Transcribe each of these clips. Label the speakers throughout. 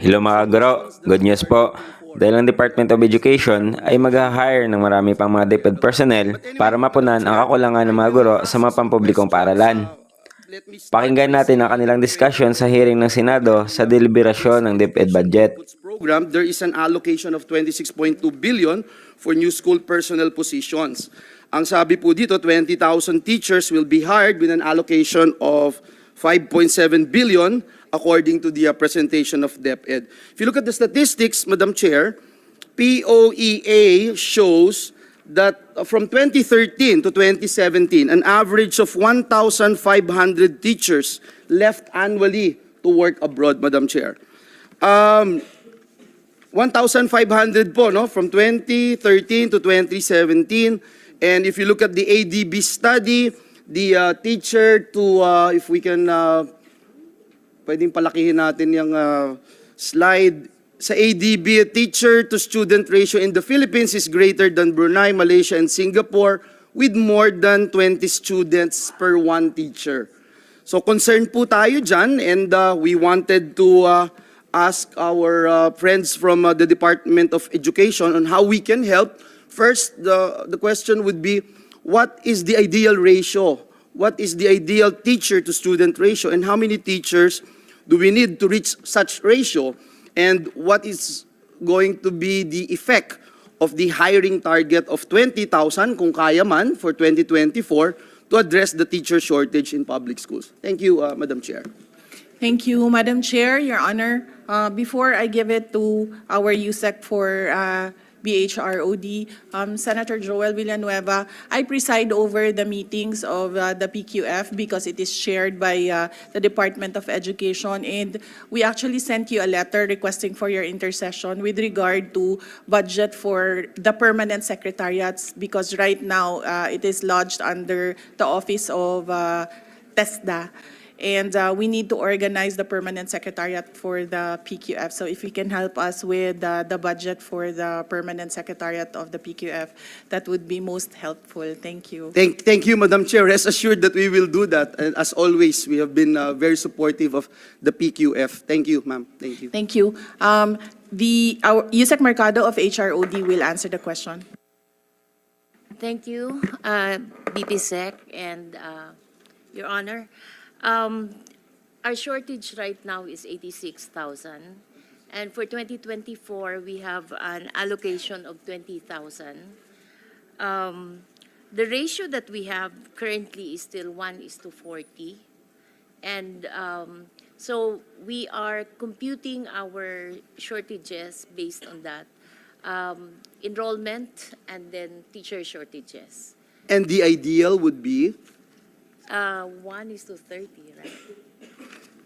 Speaker 1: Hello mga Guro, good news po. Dahil ang Department of Education ay mag-hire ng marami pang mga Deped personnel para mapunan ang kakulangan ng mga guro sa mga pampublikong paaralan. Pakinggan natin ang kanilang discussion sa hearing ng Senado sa deliberasyon ng Deped budget.
Speaker 2: Program, there is an allocation of 26.2 billion for new school personnel positions. Ang sabi po dito, 20,000 teachers will be hired with an allocation of 5.7 billion according to the presentation of Deped. If you look at the statistics, Madam Chair, POEA shows that from 2013 to 2017, an average of 1,500 teachers left annually to work abroad, Madam Chair. 1,500 po, no, from 2013 to 2017. And if you look at the ADB study, the teacher to, if we can, pwedeng palakihin natin yung slide. Sa ADB, teacher to student ratio in the Philippines is greater than Brunei, Malaysia, and Singapore with more than 20 students per one teacher. So concerned po tayo dyan, and we wanted to ask our friends from the Department of Education on how we can help. First, the question would be, what is the ideal ratio? What is the ideal teacher to student ratio, and how many teachers do we need to reach such ratio? And what is going to be the effect of the hiring target of 20,000, kung kaya man, for 2024 to address the teacher shortage in public schools? Thank you, Madam Chair.
Speaker 3: Thank you, Madam Chair, Your Honor. Before I give it to our USEC for BHROD, Senator Joel Villanueva, I preside over the meetings of the PQF because it is shared by the Department of Education, and we actually sent you a letter requesting for your intercession with regard to budget for the permanent secretariats, because right now it is lodged under the office of TESDA. And we need to organize the permanent secretariat for the PQF. So if we can help us with the budget for the permanent secretariat of the PQF, that would be most helpful. Thank you.
Speaker 2: Thank you, Madam Chair. Rest assured that we will do that. And as always, we have been very supportive of the PQF. Thank you, ma'am. Thank you.
Speaker 3: Thank you. Our USEC Mercado of HROD will answer the question.
Speaker 4: Thank you, BPSEC and Your Honor. Our shortage right now is 86,000, and for 2024 we have an allocation of 20,000. The ratio that we have currently is still 1:40, and so we are computing our shortages based on that, enrollment and then teacher shortages.
Speaker 2: And the ideal would be
Speaker 4: 1:30, right?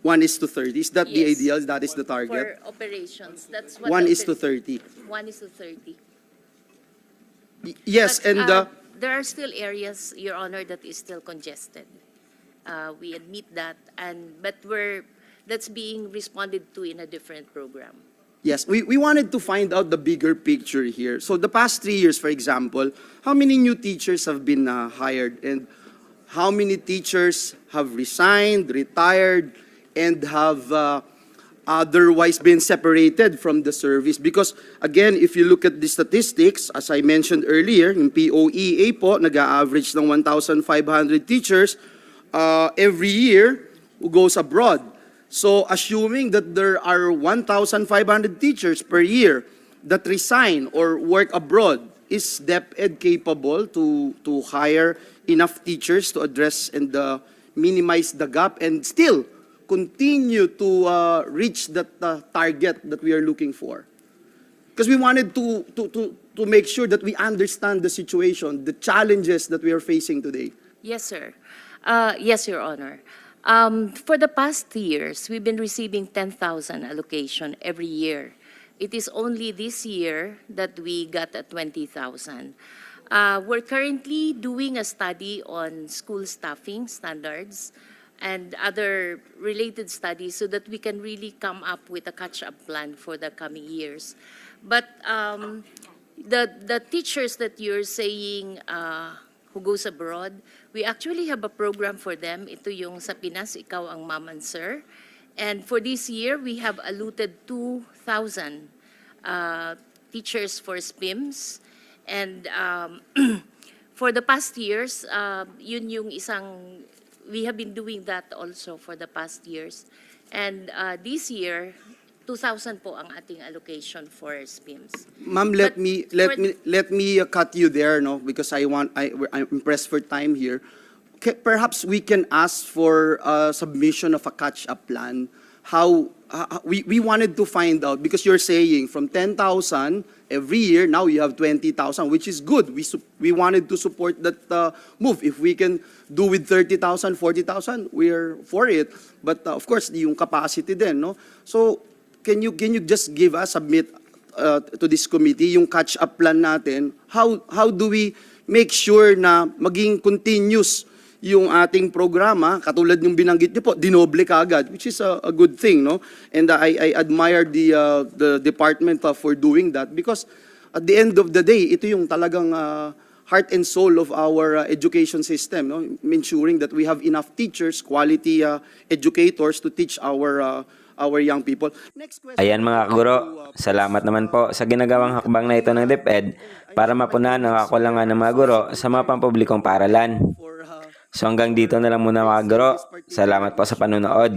Speaker 2: 1:30. Is that the
Speaker 4: Yes.
Speaker 2: ideal? That is the target?
Speaker 4: For operations, that's what.
Speaker 2: 1:30.
Speaker 4: 1:30.
Speaker 2: Yes,
Speaker 4: But,
Speaker 2: and
Speaker 4: there are still areas, Your Honor, that is still congested. We admit that, but that's being responded to in a different program.
Speaker 2: yes, we wanted to find out the bigger picture here. So the past 3 years, for example, how many new teachers have been hired, and how many teachers have resigned, retired, and have otherwise been separated from the service? Because again, if you look at the statistics, as I mentioned earlier, in POEA po, nag-average ng 1,500 teachers every year who goes abroad. So assuming that there are 1,500 teachers per year that resign or work abroad, is Deped capable to hire enough teachers to address and minimize the gap and still continue to reach that target that we are looking for? Because we wanted to make sure that we understand the situation, the challenges that we are facing today.
Speaker 4: Yes, sir. Yes, Your Honor. For the past years, we've been receiving 10,000 allocation every year. It is only this year that we got a 20,000. We're currently doing a study on school staffing standards and other related studies so that we can really come up with a catch-up plan for the coming years. But the teachers that you're saying who goes abroad, we actually have a program for them. Ito yung sa Pinas, Ikaw ang Mom and Sir. And for this year, we have allotted 2,000 teachers for SPIMS. And for the past years, yun yung isang, we have been doing that also for the past years. And this year, 2,000 po ang ating allocation for SPIMS.
Speaker 2: Ma'am, let me cut you there, no, because I'm pressed for time here. Perhaps we can ask for submission of a catch-up plan. We wanted to find out, because you're saying from 10,000 every year, now you have 20,000, which is good. We wanted to support that move. If we can do with 30,000, 40,000, we're for it. But of course, yung capacity din, no? So can you just submit to this committee yung catch-up plan natin? How do we make sure na maging continuous yung ating programa, katulad yung binanggit niyo po, dinoble kaagad, which is a good thing, no? And I admire the department for doing that, because at the end of the day, ito yung talagang heart and soul of our education system, no? Ensuring that we have enough teachers, quality educators to teach our young people. Next question.
Speaker 1: Ayan mga kaguro, salamat naman po sa ginagawang hakbang na ito ng DepEd para mapunan ang kakulangan ng mga guro sa mga pampublikong paaralan. So hanggang dito na lang muna mga guro. Salamat po sa panonood.